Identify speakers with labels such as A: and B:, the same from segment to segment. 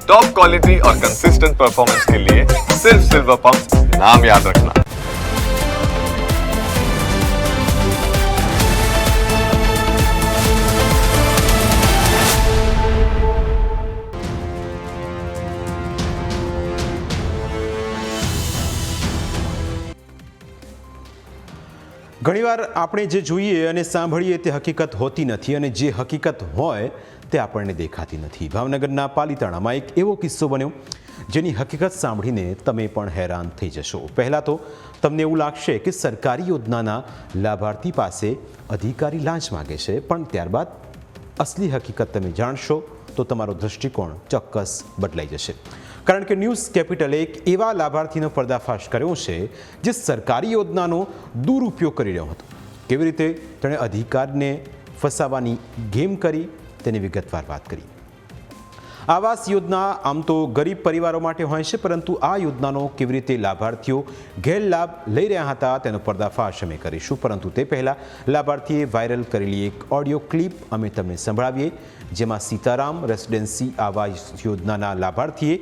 A: Top quality और consistent performance के लिए सिर्फ सिल्वर पंप नाम याद रखना।
B: ઘણીવાર આપણે જે જોઈએ અને સાંભળીએ તે હકીકત હોતી નથી અને જે હકીકત હોય તે આપણને દેખાતી નથી। ભાવનગરના પાલીતાણામાં એક એવો કિસ્સો બન્યો જેની હકીકત સાંભળીને તમે પણ હેરાન થઈ જશો। પહેલાં તો તમને એવું લાગશે કે સરકારી યોજનાના લાભાર્થી પાસે અધિકારી લાંચ માગે છે, પણ ત્યારબાદ અસલી હકીકત તમે જાણશો તો તમારો દૃષ્ટિકોણ ચોક્કસ બદલાઈ જશે। કારણ કે ન્યૂઝ કેપિટલે એક એવા લાભાર્થીનો પર્દાફાશ કર્યો છે જે સરકારી યોજનાનો દુરુપયોગ કરી રહ્યો હતો। કેવી રીતે તેણે અધિકારીને ફસાવવાની ગેમ કરી તેની વિગતવાર વાત કરી। આવાસ યોજના આમ તો ગરીબ પરિવારો માટે હોય છે, પરંતુ આ યોજનાનો કેવી રીતે લાભાર્થીઓ ગેરલાભ લઈ રહ્યા હતા તેનો પર્દાફાશ અમે કરીશું। પરંતુ તે પહેલાં લાભાર્થીએ વાયરલ કરેલી એક ઓડિયો ક્લિપ અમે તમને સંભળાવીએ, જેમાં સીતારામ રેસિડેન્સી આવાસ યોજનાના લાભાર્થીએ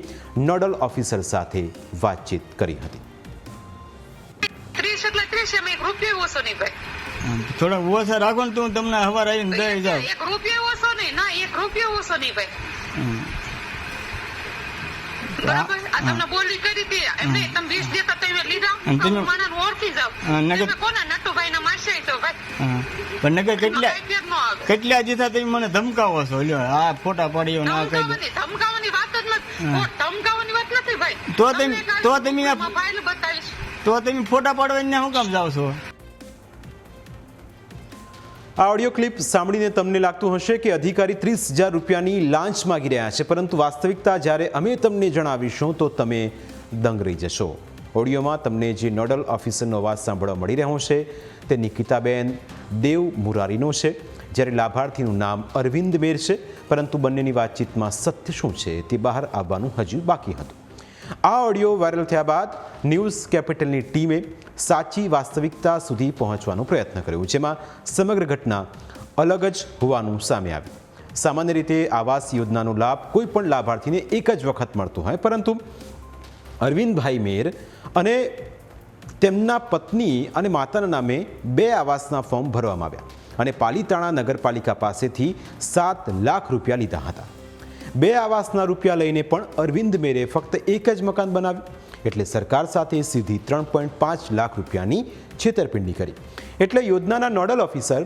B: નોડલ ઓફિસર સાથે વાતચીત કરી હતી।
C: 30 એટલે 30 એમ 1 રૂપિયો ઓછો નહીં ભાઈ,
D: થોડા ઓછા રાખો ને તો હું તમને હવાર આવીને દઈ જાઉં।
C: 1 રૂપિયો ઓછો નહીં, ના 1 રૂપિયો ઓછો નહીં ભાઈ, બરાબર? આ તમને બોલી કરી હતી એમને, તમે 20 દેતા તમે લીધા, તમે માણસ ઓળખી જાવ, તમે કોના નટુભાઈ ના માસે તો ભાઈ।
D: પણ નકર કેટલા જીતા તમે મને ધમકાવો છો? લ્યો આ ફોટા પાડીઓ ના કહી દો।
C: ધમકાવાની વાત જ નથી, ધમકાવાની વાત નથી ભાઈ।
D: તો તમે
C: મોબાઈલ બતાવીશ
D: તો તમે ફોટા પાડવાને શું કામ જાવ છો?
B: આ ઓડિયો ક્લિપ સાંભળીને તમને લાગતું હશે કે અધિકારી 30,000 રૂપિયાની લાંચ માગી રહ્યા છે, પરંતુ વાસ્તવિકતા જ્યારે અમે તમને જણાવીશું તો તમે દંગ રહી જશો। ઓડિયોમાં તમને જે નોડલ ઓફિસરનો અવાજ સાંભળવા મળી રહ્યો છે તે નિકિતાબેન દેવ મુરારીનો છે, જ્યારે લાભાર્થીનું નામ અરવિંદ મેર છે, પરંતુ બંનેની વાતચીતમાં સત્ય શું છે તે બહાર આવવાનું હજુ બાકી હતું। આ ઓડિયો વાયરલ થયા બાદ ન્યૂઝ કેપિટલની ટીમે સાચી વાસ્તવિકતા સુધી પહોંચવાનો પ્રયત્ન કર્યો, જેમાં સમગ્ર ઘટના અલગ જ હોવાનું સામે આવ્યું। સામાન્ય રીતે આવાસ યોજનાનો લાભ કોઈ પણ લાભાર્થીને એક જ વખત મળતો હોય, પરંતુ અરવિંદભાઈ મેર અને તેમના પત્ની અને માતાના નામે 2 આવાસના ફોર્મ ભરવામાં આવ્યા અને પાલીતાણા નગરપાલિકા પાસેથી 7 લાખ રૂપિયા લીધા હતા। 2 આવાસના રૂપિયા લઈને પણ અરવિંદ મેરે ફક્ત એક જ મકાન બનાવ્યું, એટલે સરકાર સાથે સીધી 3.5 લાખ રૂપિયાની છેતરપિંડી કરી। એટલે યોજનાના નોડલ ઓફિસર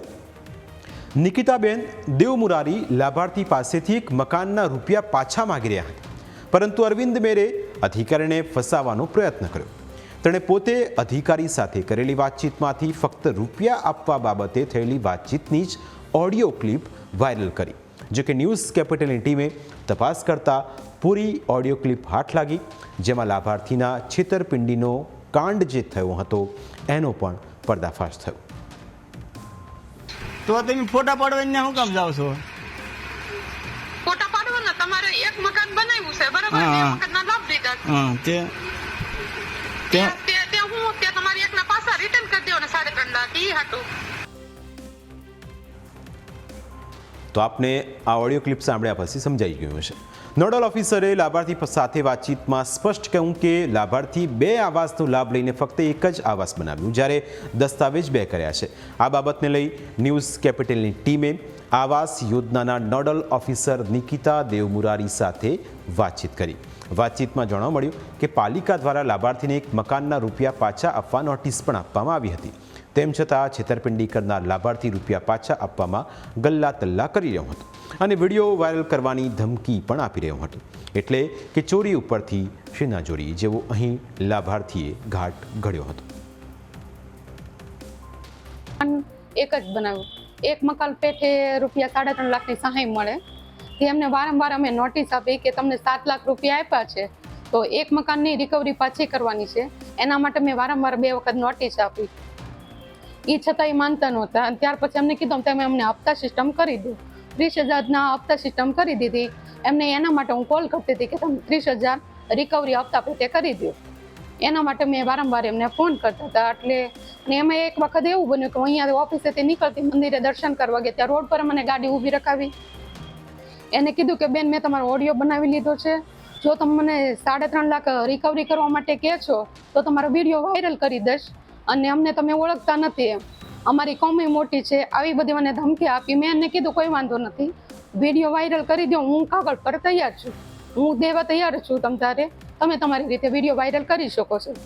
B: નિકિતાબેન દેવમુરારી લાભાર્થી પાસેથી એક મકાનના રૂપિયા પાછા માગી રહ્યા હતા, પરંતુ અરવિંદ મેરે અધિકારીને ફસાવવાનો પ્રયત્ન કર્યો। તેણે પોતે અધિકારી સાથે કરેલી વાતચીતમાંથી ફક્ત રૂપિયા આપવા બાબતે થયેલી વાતચીતની જ ઓડિયો ક્લિપ વાયરલ કરી। જો કે ન્યૂઝ કેપિટલની ટીમે તપાસ કરતા પૂરી ઓડિયો ક્લિપ હાથ લાગી, જેમાં લાભાર્થીના છેતરપિંડીનો કાંડ જે થયો હતો એનો પણ પર્દાફાશ થયો।
D: તો તમે ફોટા પાડવાને શું કામ જાવ છો?
C: ફોટા પાડવાના, તમારે એક મકાન બનાવ્યું છે બરાબર, બે મકાનના લાભ લીધા, તે હું તે તમારી એકના પાછા રિટર્ન કરી દેવાના 3.5 લાખ ઈ હાટું।
B: તો આપને આ ઓડિયો ક્લિપ સાંભળ્યા પછી સમજાઈ ગયું હશે। નોડલ ઓફિસરે લાભાર્થી સાથે વાતચીતમાં સ્પષ્ટ કહ્યું કે લાભાર્થી 2 આવાસનો લાભ લઈને ફક્ત એક જ આવાસ બનાવ્યું, જ્યારે દસ્તાવેજ 2 કર્યા છે। આ બાબતને લઈ ન્યૂઝ કેપિટલની ટીમે આવાસ યોજનાના નોડલ ઓફિસર નિકિતા દેવમુરારી સાથે વાતચીત કરી। વાતચીતમાં જાણવા મળ્યું કે પાલિકા દ્વારા લાભાર્થીને એક મકાનના રૂપિયા પાછા આપવા નોટિસ પણ આપવામાં આવી હતી, તેમ છતાં છેતરપિંડી કરનાર લાભાર્થી રૂપિયા પાછા આપવામાં ગલ્લા તલ્લા કરી રહ્યો હતો અને વિડીયો વાયરલ કરવાની ધમકી પણ આપી રહ્યો હતો। એટલે કે ચોરી ઉપરથી શેનાજોરી જેવો અહીં લાભાર્થીએ ઘાટ ઘડ્યો હતો।
E: એક જ બનાવ્યું, એક મકાન પેઠે રૂપિયા 3.5 લાખની સહાય મળે, તે એમને વારંવાર અમે નોટિસ આપી કે તમને 7 લાખ રૂપિયા આપ્યા છે તો એક મકાનની રિકવરી પાછી કરવાની છે, એના માટે મેં વારંવાર 2 વખત નોટિસ આપી, એ છતાં એ માનતા નહોતા। ત્યાર પછી અમને કીધું તમે અમને હપ્તા સિસ્ટમ કરી દો, 30,000ના હપ્તા સિસ્ટમ કરી દીધી એમને। એના માટે હું કોલ કરતી હતી કે તમે 30,000 રિકવરી હપ્તા પેટે કરી દો, એના માટે મેં વારંવાર એમને ફોન કરતા હતા। એટલે એમાં એક વખત એવું બન્યું કે અહીંયા ઓફિસેથી નીકળતી મંદિરે દર્શન કરવા ગયા, ત્યાં રોડ પર મને ગાડી ઊભી રખાવી, એને કીધું કે બેન મેં તમારો ઓડિયો બનાવી લીધો છે જો તમે મને 3.5 લાખ રિકવરી કરવા માટે કહે છો તો તમારો વિડીયો વાયરલ કરી દઈશ, અને અમને તમે ઓળખતા નથી એમ, અમારી કોમી મોટી છે, આવી બધી મને ધમકી આપી. મેં એને કીધું કોઈ વાંધો નથી, વિડીયો વાયરલ કરી દો, હું કાગળ પર તૈયાર છું, હું દેવા તૈયાર છું, તમે તમારી રીતે વિડીયો વાયરલ કરી શકો છો.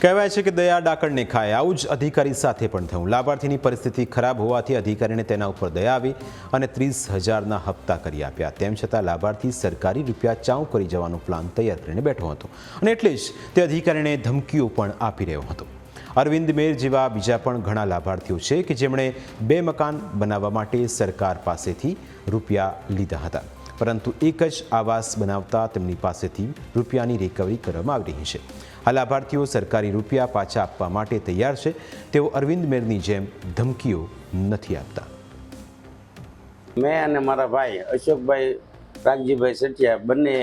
B: કહેવાય છે કે દયા ડાકણને ખાય, આવું જ અધિકારી સાથે પણ થયું. લાભાર્થીની પરિસ્થિતિ ખરાબ હોવાથી અધિકારીને તેના ઉપર દયા આવી અને 30,000ના હપ્તા કરી આપ્યા. તેમ છતાં લાભાર્થી સરકારી રૂપિયા ચાઉ કરી જવાનો પ્લાન તૈયાર કરીને બેઠો હતો, અને એટલે જ તે અધિકારીને ધમકીઓ પણ આપી રહ્યો હતો. અરવિંદ મેર જેવા બીજા પણ ઘણા લાભાર્થીઓ છે કે જેમણે 2 મકાન બનાવવા માટે સરકાર પાસેથી રૂપિયા લીધા હતા, પરંતુ એક જ આવાસ બનાવતા તેમની પાસેથી રૂપિયાની રિકવરી કરવામાં આવી રહી છે. આ લાભાર્થીઓ સરકારી રૂપિયા પાછા આપવા માટે તૈયાર છે. તેઓ અરવિંદ મેરની જેમ ધમકીઓ નથી આપતા.
F: મેં અને મારા ભાઈ અશોકભાઈ રાગજીભાઈ સઠિયા બંને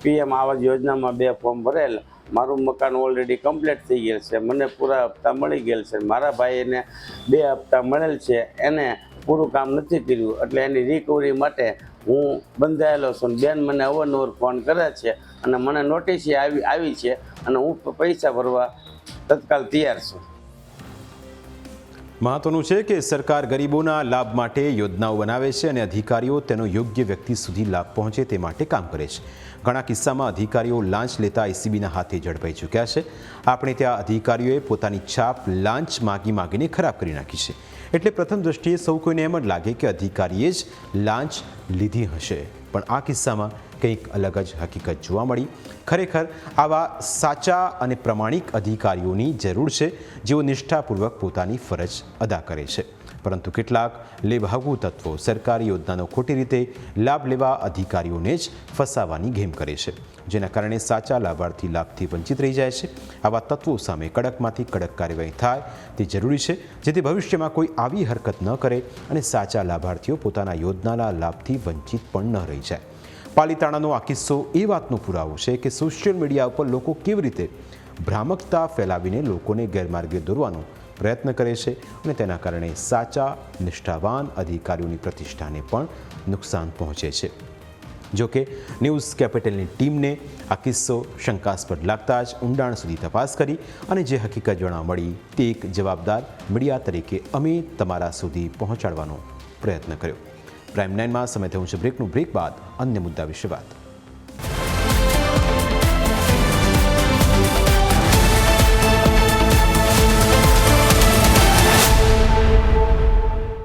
F: PM આવાસ યોજનામાં 2 ફોર્મ ભરેલ. મારું મકાન ઓલરેડી કમ્પ્લીટ થઈ ગયેલ છે, મને પૂરા હપ્તા મળી ગયેલ છે. મારા ભાઈને 2 હપ્તા મળેલ છે, એને પૂરું કામ નથી કર્યું, એટલે એની રિકવરી માટે હું બંધાયેલો છું. બેન મને અવારનવાર ફોન કરે છે અને મને નોટિસ આવી છે, અને હું પૈસા ભરવા તત્કાલ તૈયાર છું.
B: મહત્વનું છે કે સરકાર ગરીબોના લાભ માટે યોજનાઓ બનાવે છે અને અધિકારીઓ તેનો યોગ્ય વ્યક્તિ સુધી લાભ પહોંચે તે માટે કામ કરે છે. ઘણા કિસ્સામાં અધિકારીઓ લાંચ લેતા ACBના હાથે ઝડપાઈ ચૂક્યા છે. આપણે ત્યાં અધિકારીઓએ પોતાની છાપ લાંચ માગીને ખરાબ કરી નાખી છે. એટલે પ્રથમ દ્રષ્ટિએ સૌ કોઈને એમ જ લાગે કે અધિકારીએ જ લાંચ લીધી હશે, પણ આ કિસ્સામાં કંઈક અલગ જ હકીકત જોવા મળી. ખરેખર આવા સાચા અને પ્રમાણિક અધિકારીઓની જરૂર છે, જેઓ નિષ્ઠાપૂર્વક પોતાની ફરજ અદા કરે છે. પરંતુ કેટલાક લેભાગુ તત્વો સરકારી યોજનાનો ખોટી રીતે લાભ લેવા અધિકારીઓને જ ફસાવાની ગેમ કરે છે, જેના કારણે સાચા લાભાર્થી લાભથી વંચિત રહી જાય છે. આવા તત્વો સામે કડકમાંથી કડક કાર્યવાહી થાય તે જરૂરી છે, જેથી ભવિષ્યમાં કોઈ આવી હરકત ન કરે અને સાચા લાભાર્થીઓ પોતાના યોજનાના લાભથી વંચિત પણ ન રહી જાય. પાલીતાણાનો આ કિસ્સો એ વાતનો પુરાવો છે કે સોશિયલ મીડિયા ઉપર લોકો કેવી રીતે ભ્રામકતા ફેલાવીને લોકોને ગેરમાર્ગે દોરવાનો પ્રયત્ન કરે છે, અને તેના કારણે સાચા નિષ્ઠાવાન અધિકારીઓની પ્રતિષ્ઠાને પણ નુકસાન પહોંચે છે. જોકે ન્યૂઝ કેપિટલની ટીમને આ કિસ્સો શંકાસ્પદ લાગતા જ ઊંડાણ સુધી તપાસ કરી અને જે હકીકત જાણવા મળી તે એક જવાબદાર મીડિયા તરીકે અમે તમારા સુધી પહોંચાડવાનો પ્રયત્ન કર્યો. પ્રાઇમ 9માં સમય થયું છે બ્રેકનું. બ્રેક બાદ અન્ય મુદ્દા વિશે વાત.